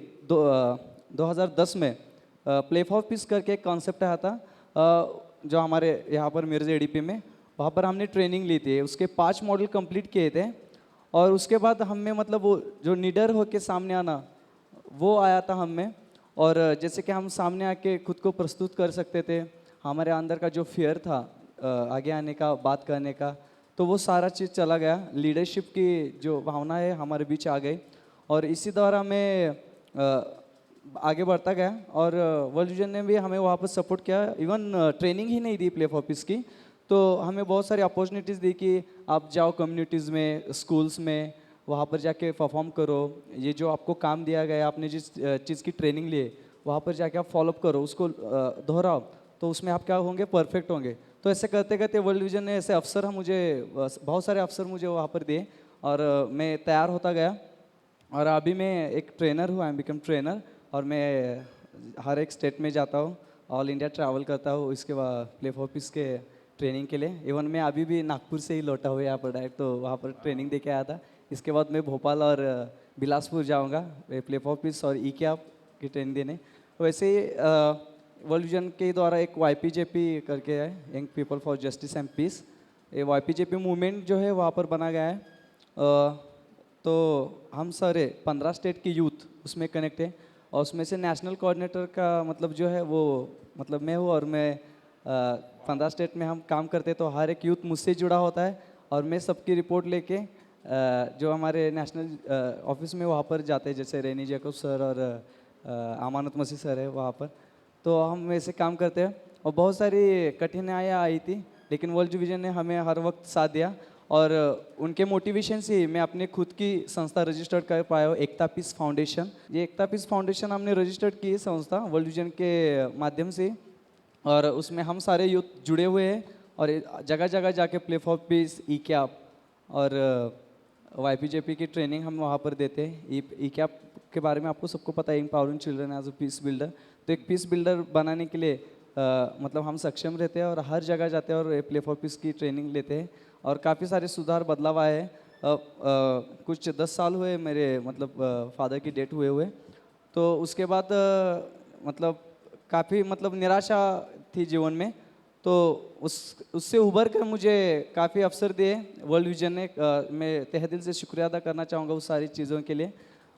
[SPEAKER 8] 2010 में प्ले फॉर पीस करके एक कॉन्सेप्ट आया था जो हमारे यहाँ पर मिर्ज एडीपी में, वहाँ पर हमने ट्रेनिंग ली थी, उसके 5 मॉडल कंप्लीट किए थे और उसके बाद हमें मतलब वो जो निडर होके सामने आना वो आया था हमें। और जैसे कि हम सामने आके खुद को प्रस्तुत कर सकते थे, हमारे अंदर का जो फियर था आगे आने का, बात करने का, तो वो सारा चीज़ चला गया। लीडरशिप की जो भावना है हमारे बीच आ गई और इसी द्वारा मैं आगे बढ़ता गया और वर्ल्ड विजन ने भी हमें वहाँ पर सपोर्ट किया। इवन ट्रेनिंग ही नहीं दी प्ले फॉर पीस की, तो हमें बहुत सारी अपॉर्चुनिटीज़ दी कि आप जाओ कम्युनिटीज़ में, स्कूल्स में, वहाँ पर जाके परफॉर्म करो, ये जो आपको काम दिया गया, आपने जिस चीज़ की ट्रेनिंग ली वहाँ पर जाके आप फॉलोअप करो, उसको दोहराओ, तो उसमें आप क्या होंगे, परफेक्ट होंगे। तो ऐसे करते करते वर्ल्ड विजन ने ऐसे अवसर मुझे, बहुत सारे अवसर मुझे वहाँ पर दिए और मैं तैयार होता गया। और अभी मैं एक ट्रेनर हूँ, आई एम बिकम ट्रेनर, और मैं हर एक स्टेट में जाता हूँ, ऑल इंडिया ट्रैवल करता हूँ इसके बाद प्ले फॉर पीस के ट्रेनिंग के लिए। इवन मैं अभी भी नागपुर से ही लौटा हुआ यहाँ पर डायरेक्ट, तो वहाँ पर ट्रेनिंग दे के आया था। इसके बाद मैं भोपाल और बिलासपुर जाऊँगा प्ले फॉर पीस और ई कैप की ट्रेनिंग देने। वैसे ही वर्ल्ड विजन के द्वारा एक YPJP करके है, young people for justice and peace. ये YPJP मूवमेंट जो है वहाँ पर बना गया है, तो हम सारे 15 स्टेट की यूथ उसमें कनेक्ट है और उसमें से नेशनल कोऑर्डिनेटर का मतलब जो है वो मतलब मैं हूँ और मैं 15 स्टेट में हम काम करते, तो हर एक यूथ मुझसे जुड़ा होता है और मैं सबकी रिपोर्ट लेके जो हमारे नेशनल ऑफिस में वहाँ पर जाते हैं, जैसे रेनी जैकब सर और अमानत मसीह सर है वहाँ पर, तो हम वैसे काम करते हैं। और बहुत सारी कठिनाइयाँ आई थी लेकिन वर्ल्ड विजन ने हमें हर वक्त साथ दिया और उनके मोटिवेशन से मैं अपने खुद की संस्था रजिस्टर्ड कर पाया हूँ, एकता पीस फाउंडेशन। ये एकता पीस फाउंडेशन हमने रजिस्टर्ड की संस्था वर्ल्ड विजन के माध्यम से और उसमें हम सारे यूथ जुड़े हुए हैं और जगह जगह जाके play for piece, E cap और YPJP की ट्रेनिंग हम वहाँ पर देते हैं। ई कैप के बारे में आपको सबको पता है, empowering children as a peace builder. तो एक पीस बिल्डर बनाने के लिए मतलब हम सक्षम रहते हैं और हर जगह जाते हैं और प्ले फॉर पीस की ट्रेनिंग लेते हैं और काफ़ी सारे सुधार बदलाव आए हैं। कुछ 10 साल हुए मेरे मतलब फादर की डेथ हुए, तो उसके बाद मतलब काफ़ी मतलब निराशा थी जीवन में, तो उससे उभर कर मुझे काफ़ी अवसर दिए वर्ल्ड विजन ने। मैं तहे दिल से शुक्रिया अदा करना चाहूँगा उस सारी चीज़ों के लिए।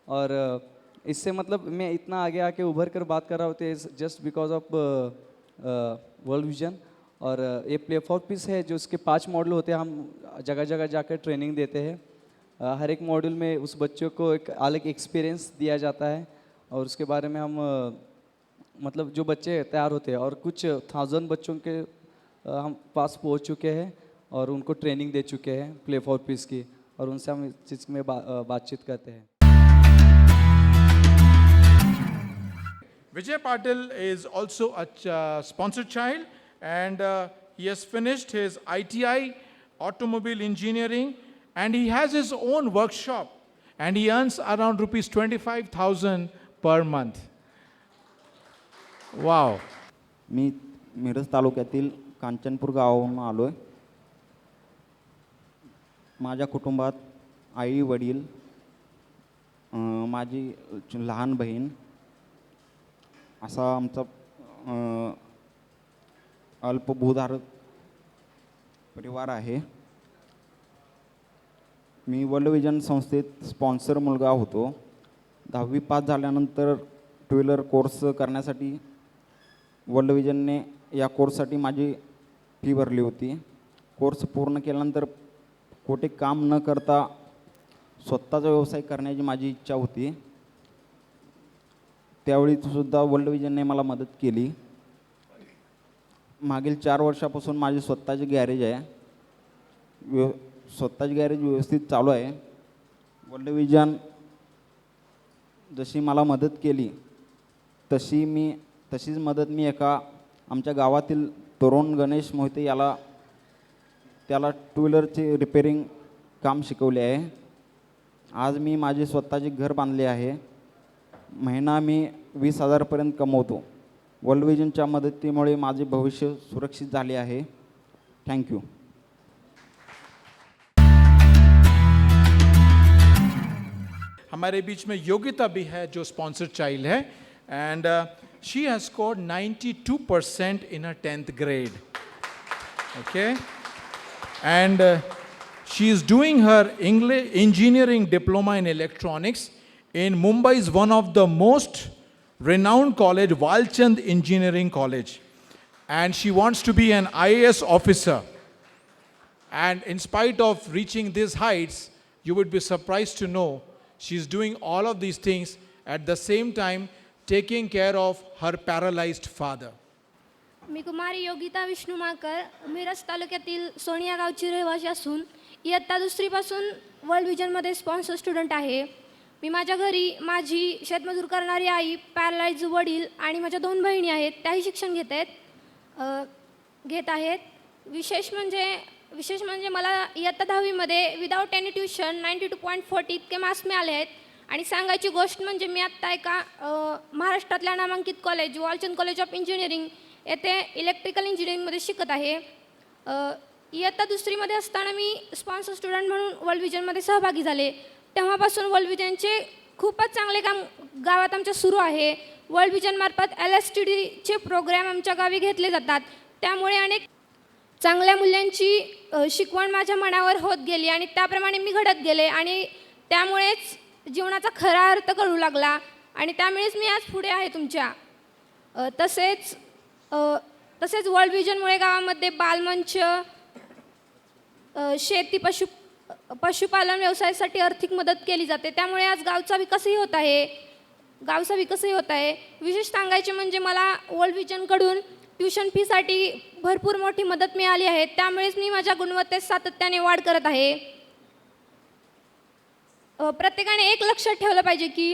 [SPEAKER 8] और इससे मतलब मैं इतना आगे आके उभर कर बात कर रहा होते just because of world Vision. और ये प्ले फॉर पीस है जो उसके 5 मॉडल होते हैं, हम जगह जगह जाकर ट्रेनिंग देते हैं। हर एक मॉड्यूल में उस बच्चों को एक अलग एक्सपीरियंस दिया जाता है और उसके बारे में हम मतलब जो बच्चे तैयार होते हैं और कुछ 1000 बच्चों के हम पास पहुंच चुके हैं और उनको ट्रेनिंग दे चुके हैं प्ले फॉर पीस की, और उनसे हम इस चीज़ में बातचीत करते हैं।
[SPEAKER 2] Vijay Patil is also a sponsored child and he has finished his ITI automobile engineering and he has his own workshop and he earns around rupees 25,000 per month. Wow.
[SPEAKER 9] मी मिरज तालुक्यातील कांचनपूर गावावरून आलो आहे. माझ्या कुटुंबात आई वडील, माझी लहान बहीण असा आमचा अल्पभूधारक परिवार आहे. मी वर्ल्ड विजन संस्थेत स्पॉन्सर मुलगा होतो. 10वी पास झाल्यानंतर टू व्हीलर कोर्स करण्यासाठी वर्ल्ड विजनने या कोर्ससाठी माझी फी भरली होती. कोर्स पूर्ण केल्यानंतर कुठे काम न करता स्वतःचा व्यवसाय करण्याची माझी इच्छा होती. त्यावेळी सुद्धा वर्ल्ड विजनने मला मदत केली. मागील 4 वर्षापासून माझी स्वतःची गॅरेज आहे. स्वतःची गॅरेज व्यवस्थित चालू आहे. वर्ल्ड विजन जशी मला मदत केली तशीच मदत मी एका आमच्या गावातील तरुण गणेश मोहिते त्याला टू व्हीलरचे रिपेरिंग काम शिकवले आहे. आज मी माझे स्वतःचे घर बांधले आहे. महिना मी 20,000पर्यंत कमवतो. वर्ल्ड विजनच्या मदतीमुळे माझे भविष्य सुरक्षित झाले आहे. थँक्यू.
[SPEAKER 2] हमारे बीच में योगिता भी है जो स्पॉन्सर्ड चाइल्ड है end she has scored 92% in her 10th grade. Okay, and she is doing her engineering diploma in electronics in Mumbai's one of the most renowned college, Walchand Engineering College, and she wants to be an IAS officer. And in spite of reaching these heights, you would be surprised to know she's doing all of these things at the same time taking care of her paralyzed father.
[SPEAKER 10] मी कुमारी योगिता विष्णू माकर, मिरज तालुक्यातील सोनिया गावची रहिवासी असून इयत्ता 2री पासून world विजनमध्ये sponsor student आहे. मी माझ्या घरी माझी शेतमजूर करणारी आई, पॅरालाइज वडील आणि माझ्या 2 बहिणी आहेत, त्याही शिक्षण घेत आहेत. विशेष म्हणजे मला इयत्ता 10वीमध्ये विदाऊट एनी ट्युशन 92.40 इतके मार्क्स मिळाले आहेत. आणि सांगायची गोष्ट म्हणजे मी आत्ता एका महाराष्ट्रातल्या नामांकित college Walchand college of engineering येथे इलेक्ट्रिकल इंजिनिअरिंगमध्ये शिकत आहे. इयत्ता 2रीमध्ये असताना मी स्पॉन्सर स्टुडंट म्हणून वर्ल्ड विजनमध्ये सहभागी झाले. तेव्हापासून वर्ल्ड विजनचे खूपच चांगले काम गावात आमच्या सुरू आहे. वर्ल्ड विजनमार्फत LSTDचे प्रोग्रॅम आमच्या गावी घेतले जातात. त्यामुळे अनेक चांगल्या मूल्यांची शिकवण माझ्या मनावर होत गेली आणि त्याप्रमाणे मी घडत गेले आणि त्यामुळेच जीवनाचा खरा अर्थ कळू लागला आणि त्यामुळेच मी आज पुढे आहे तुमच्या. तसेच वर्ल्ड विजनमुळे गावामध्ये बालमंच, शेती, पशुपालन व्यवसायासाठी आर्थिक मदत केली जाते. त्यामुळे आज गावचा विकासही होत आहे. विशेष सांगायचे म्हणजे मला वर्ल्ड विजनकडून ट्युशन फीसाठी भरपूर मोठी मदत मिळाली आहे. त्यामुळेच मी माझ्या गुणवत्तेत सातत्याने वाढ करत आहे. प्रत्येकाने एक लक्षात ठेवलं पाहिजे की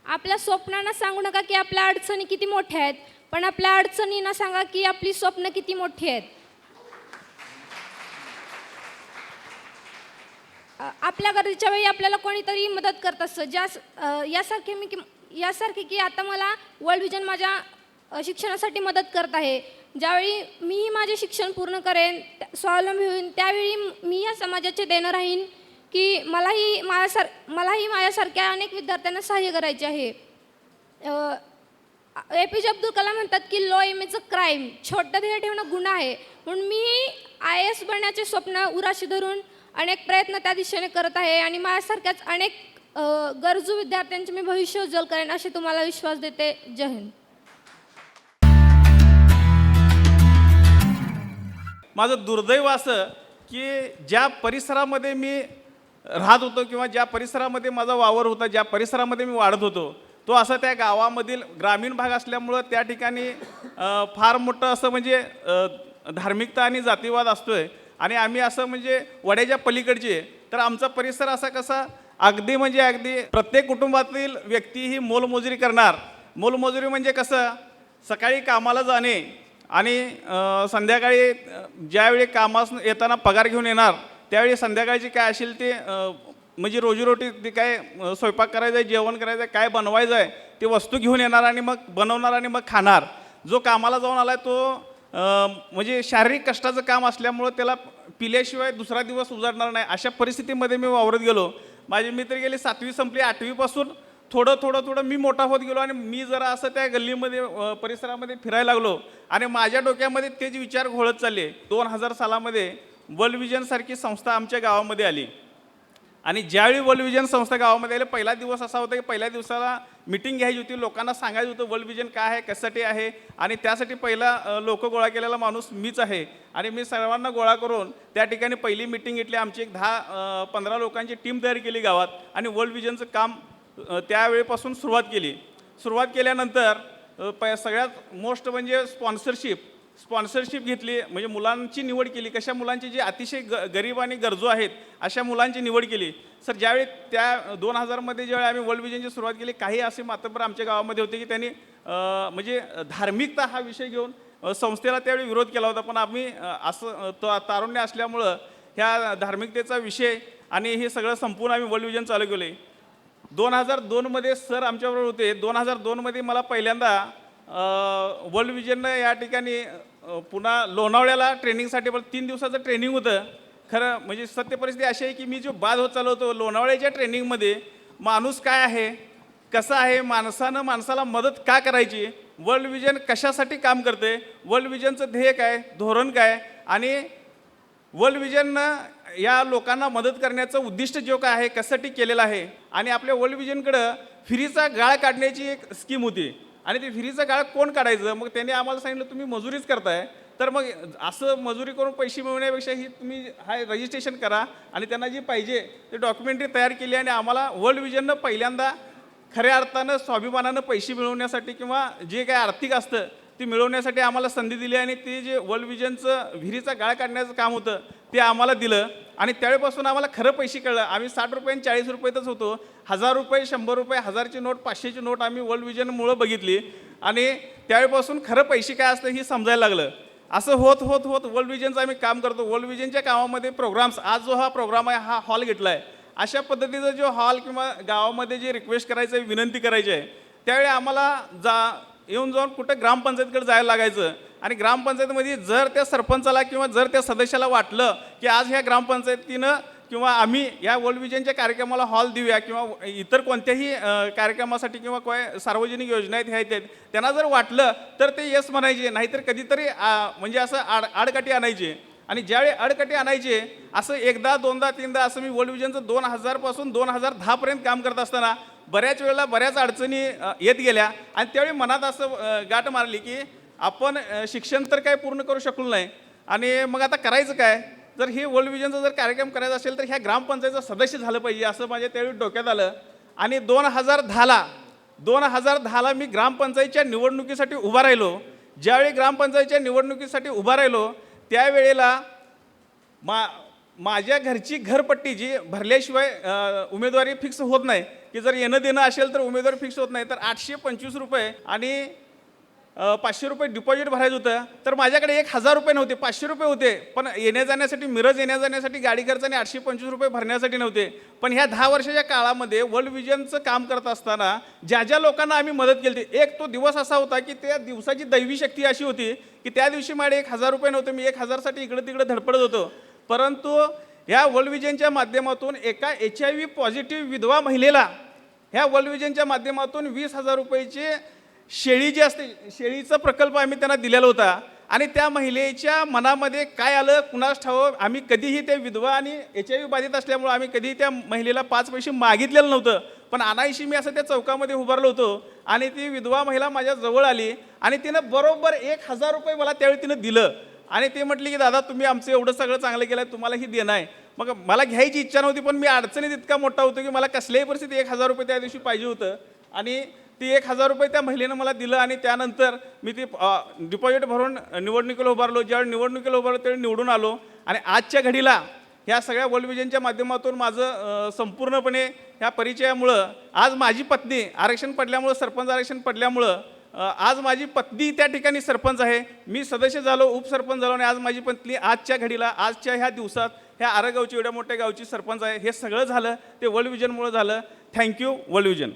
[SPEAKER 10] आपल्या स्वप्नांना सांगू नका की आपल्या अडचणी किती मोठ्या आहेत, पण आपल्या अडचणींना सांगा की आपली स्वप्न किती मोठी आहेत. आपल्या गरजेच्या वेळी आपल्याला कोणीतरी मदत करत असतं. यासारखे की आता मला वर्ल्ड विजन माझ्या शिक्षणासाठी मदत करत आहे. ज्यावेळी मी माझे शिक्षण पूर्ण करेन, स्वावलंबी होईन, त्यावेळी मी या समाजाचे देणं राहीन की मलाही माझ्यासारख्या अनेक विद्यार्थ्यांना सहाय्य करायचे आहे. APJ अब्दुल कलाम म्हणतात की low aim is a crime, छोटं ध्येय ठेवणं गुन्हा आहे. म्हणून मी IAS बनण्याचे स्वप्न उराशी धरून अनेक प्रयत्न त्या दिशेने करत आहे आणि माझ्यासारख्याच अनेक गरजू विद्यार्थ्यांचे मी भविष्य उज्ज्वल करेन असे तुम्हाला विश्वास देते. जय हिंद.
[SPEAKER 11] माझं दुर्दैव असं की ज्या परिसरामध्ये मी राहत होतो किंवा ज्या परिसरामध्ये माझा वावर होता, ज्या परिसरामध्ये मी वाढत होतो, तो असा त्या गावामधील ग्रामीण भाग असल्यामुळं त्या ठिकाणी फार मोठं असं म्हणजे धार्मिकता आणि जातीवाद असतो आहे आणि आम्ही असं म्हणजे वड्याच्या पलीकडचे. तर आमचा परिसर असा कसा अगदी प्रत्येक कुटुंबातील व्यक्ती ही मोलमजुरी करणार. मोलमजुरी म्हणजे कसं, सकाळी कामाला जाणे आणि संध्याकाळी ज्यावेळी कामास येताना पगार घेऊन येणार, त्यावेळी संध्याकाळची काय असेल ते म्हणजे रोजीरोटी ती काय स्वयंपाक करायचं आहे, जेवण करायचं आहे, काय बनवायचं आहे ते वस्तू घेऊन येणार आणि मग बनवणार आणि मग खाणार. जो कामाला जाऊन आला आहे तो म्हणजे शारीरिक कष्टाचं काम असल्यामुळं त्याला पिल्याशिवाय दुसरा दिवस उजाडणार नाही, अशा परिस्थितीमध्ये मी वावरत गेलो. माझे मित्र गेले 7वी संपली, 8वीपासून थोडं मी मोठा होत गेलो आणि मी जरा असं त्या गल्लीमध्ये परिसरामध्ये फिरायला लागलो आणि माझ्या डोक्यामध्ये तेच विचार घोळत चालले. 2000 सालामध्ये वर्ल्ड विजनसारखी संस्था आमच्या गावामध्ये आली आणि ज्यावेळी वर्ल्ड विजन संस्था गावामध्ये आली, पहिला दिवस असा होता की पहिल्या दिवसाला मीटिंग घ्यायची होती, लोकांना सांगायचं होतं वर्ल्ड विजन काय आहे, कशासाठी आहे, आणि त्यासाठी पहिला लोक गोळा केलेला माणूस मीच आहे. आणि मी सर्वांना गोळा करून त्या ठिकाणी पहिली मीटिंग घेतली. आमची एक 10-15 लोकांची टीम तयार केली गावात आणि वर्ल्ड विजनचं काम त्यावेळेपासून सुरुवात केली. सुरुवात केल्यानंतर सगळ्यात मोस्ट म्हणजे स्पॉन्सरशिप घेतली, म्हणजे मुलांची निवड केली. कशा मुलांची जे अतिशय गरीब आणि गरजू आहेत अशा मुलांची निवड केली. सर, ज्यावेळी त्या 2000मध्ये ज्यावेळी आम्ही वर्ल्ड विजनची सुरुवात केली, काही असे मातब्बर आमच्या गावामध्ये होते की त्यांनी म्हणजे धार्मिकता हा विषय घेऊन संस्थेला त्यावेळी विरोध केला होता. पण आम्ही असं तारुण्य असल्यामुळं ह्या धार्मिकतेचा विषय आणि हे सगळं संपून आम्ही वर्ल्ड विजन चालू केले. 2002मध्ये सर आमच्याबरोबर होते. 2002मध्ये मला पहिल्यांदा वर्ल्ड विजननं या ठिकाणी पुन्हा लोणावळ्याला ट्रेनिंगसाठी 3 दिवसाचं ट्रेनिंग होतं. खरं म्हणजे सत्य परिस्थिती अशी आहे की मी जो बाद होत चालू होतो लोणावळ्याच्या ट्रेनिंगमध्ये, माणूस काय आहे, कसा आहे, माणसाला मदत का करायची, वर्ल्ड विजन कशासाठी काम करते, वर्ल्ड विजनचं ध्येय काय, धोरण काय, आणि वर्ल्ड विजननं या लोकांना मदत करण्याचं उद्दिष्ट जो काय आहे कशासाठी केलेलं आहे. आणि आपल्या वर्ल्ड विजनकडं फ्रीचा गाळ काढण्याची एक स्कीम होती आणि ते फ्रीचा गाळ कोण काढायचं. मग त्यांनी आम्हाला सांगितलं तुम्ही मजुरीच करताय, तर मग असं मजुरी करून पैसे मिळवण्यापेक्षा ही तुम्ही हा रजिस्ट्रेशन करा आणि त्यांना जी पाहिजे ते डॉक्युमेंटरी तयार केली. आणि आम्हाला वर्ल्ड विजननं पहिल्यांदा खऱ्या अर्थानं स्वाभिमानानं पैसे मिळवण्यासाठी किंवा जे काय आर्थिक असतं ते मिळवण्यासाठी आम्हाला संधी दिली आणि ते जे वर्ल्ड विजनचं विहिरीचा गाळ काढण्याचं काम होतं ते आम्हाला दिलं. आणि त्यावेळेपासून आम्हाला खरं पैसे कळलं. आम्ही 60 रुपये आणि 40 रुपयेतच होतो. 1000 रुपये, 100 रुपये, 1000ची नोट, 500ची नोट आम्ही वर्ल्ड विजनमुळं बघितली आणि त्यावेळेपासून खरं पैसे काय असतं हे समजायला लागलं. असं होत वर्ल्ड विजनचं आम्ही काम करतो. वर्ल्ड विजनच्या कामामध्ये प्रोग्राम्स, आज जो हा प्रोग्राम आहे हा हॉल घेतला आहे, अशा पद्धतीचा जो हॉल किंवा गावामध्ये जे रिक्वेस्ट करायचं आहे, विनंती करायची आहे, त्यावेळी आम्हाला येऊन जाऊन कुठं ग्रामपंचायतीकडे जायला लागायचं. आणि ग्रामपंचायतीमध्ये जर त्या सरपंचाला किंवा जर त्या सदस्याला वाटलं की आज ह्या ग्रामपंचायतीनं किंवा आम्ही या वर्ल्ड विजनच्या कार्यक्रमाला हॉल देऊया किंवा इतर कोणत्याही कार्यक्रमासाठी किंवा काय सार्वजनिक योजना आहेत ह्या आहेत त्यांना जर वाटलं तर ते यस म्हणायचे, नाहीतर कधीतरी म्हणजे असं आडकाठी आणायचे. आणि ज्यावेळी आडकाठी आणायचे असं एकदा, दोनदा, तीनदा असं मी वर्ल्ड विजनचं 2000पासून 2010पर्यंत काम करत असताना बऱ्याच वेळेला बऱ्याच अडचणी येत गेल्या आणि त्यावेळी मनात असं गाठ मारली की आपण शिक्षण तर काय पूर्ण करू शकलो नाही आणि मग आता करायचं काय. जर हे वर्ल्ड विजनचा जर कार्यक्रम करायचा असेल तर ह्या ग्रामपंचायतीचं सदस्य झालं पाहिजे असं माझ्या त्यावेळी डोक्यात आलं. आणि 2010ला मी ग्रामपंचायतीच्या निवडणुकीसाठी उभा राहिलो. ज्यावेळी ग्रामपंचायतीच्या निवडणुकीसाठी उभा राहिलो त्यावेळेला माझ्या घरची घरपट्टी जी भरल्याशिवाय उमेदवारी फिक्स होत नाही, की जर येणं देणं असेल तर उमेदवारी फिक्स होत नाही, तर 825 रुपये आणि 500 रुपये डिपॉझिट भरायचं होतं. तर माझ्याकडे 1000 रुपये नव्हते, 500 रुपये होते. पण येण्या जाण्यासाठी, मिरज येण्या जाण्यासाठी गाडी खर्च आणि 825 रुपये भरण्यासाठी नव्हते. पण ह्या 10 वर्षाच्या काळामध्ये वर्ल्ड विजनचं काम करत असताना ज्या लोकांना आम्ही मदत केली, एक तो दिवस असा होता की त्या दिवसाची दैवी शक्ती अशी होती की त्या दिवशी माझे 1000 रुपये नव्हते. मी 1000साठी इकडं तिकडं धडपडत होतो. परंतु ह्या वर्ल्ड विजनच्या माध्यमातून एका HIV पॉझिटिव्ह विधवा महिलेला ह्या वर्ल्ड विजनच्या माध्यमातून 20,000 रुपयेचे शेळी जी असते, शेळीचा प्रकल्प आम्ही त्यांना दिलेला होता. आणि त्या महिलेच्या मनामध्ये काय आलं कुणास ठावं, आम्ही कधीही त्या विधवा आणि HIV बाधित असल्यामुळं आम्ही कधीही त्या महिलेला 5 पैसे मागितलेलं नव्हतं. पण अनायशी मी असं त्या चौकामध्ये उभारलो होतो आणि ती विधवा महिला माझ्या जवळ आली आणि तिनं बरोबर 1000 रुपये मला त्यावेळी तिनं दिलं. आणि ते म्हटले की दादा तुम्ही आमचं एवढं सगळं चांगलं केलं, तुम्हाला ही देणं आहे. मग मला घ्यायची इच्छा नव्हती, पण मी अडचणीत इतका मोठा होतो की मला कसल्याही परिस्थिती 1000 रुपये त्या दिवशी पाहिजे होतं. आणि ती 1000 रुपये त्या महिलेनं मला दिलं आणि त्यानंतर मी ती डिपॉझिट भरून निवडणुकीला उभारलो. ज्यावेळी निवडणुकीला उभारलो त्यावेळी निवडून आलो. आणि आजच्या घडीला ह्या सगळ्या वर्ल्ड विजनच्या माध्यमातून माझं संपूर्णपणे ह्या परिचयामुळं आज माझी पत्नी आरक्षण पडल्यामुळं, सरपंच आरक्षण पडल्यामुळं आज माझी पत्नी त्या ठिकाणी सरपंच आहे. मी सदस्य झालो, उपसरपंच झालो आणि आज माझी पत्नी आजच्या घडीला, आजच्या ह्या दिवसात ह्या आरगावची एवढ्या मोठ्या गावची सरपंच आहे. हे सगळं झालं ते वर्ल्ड विजनमुळं झालं. Thank you world vision.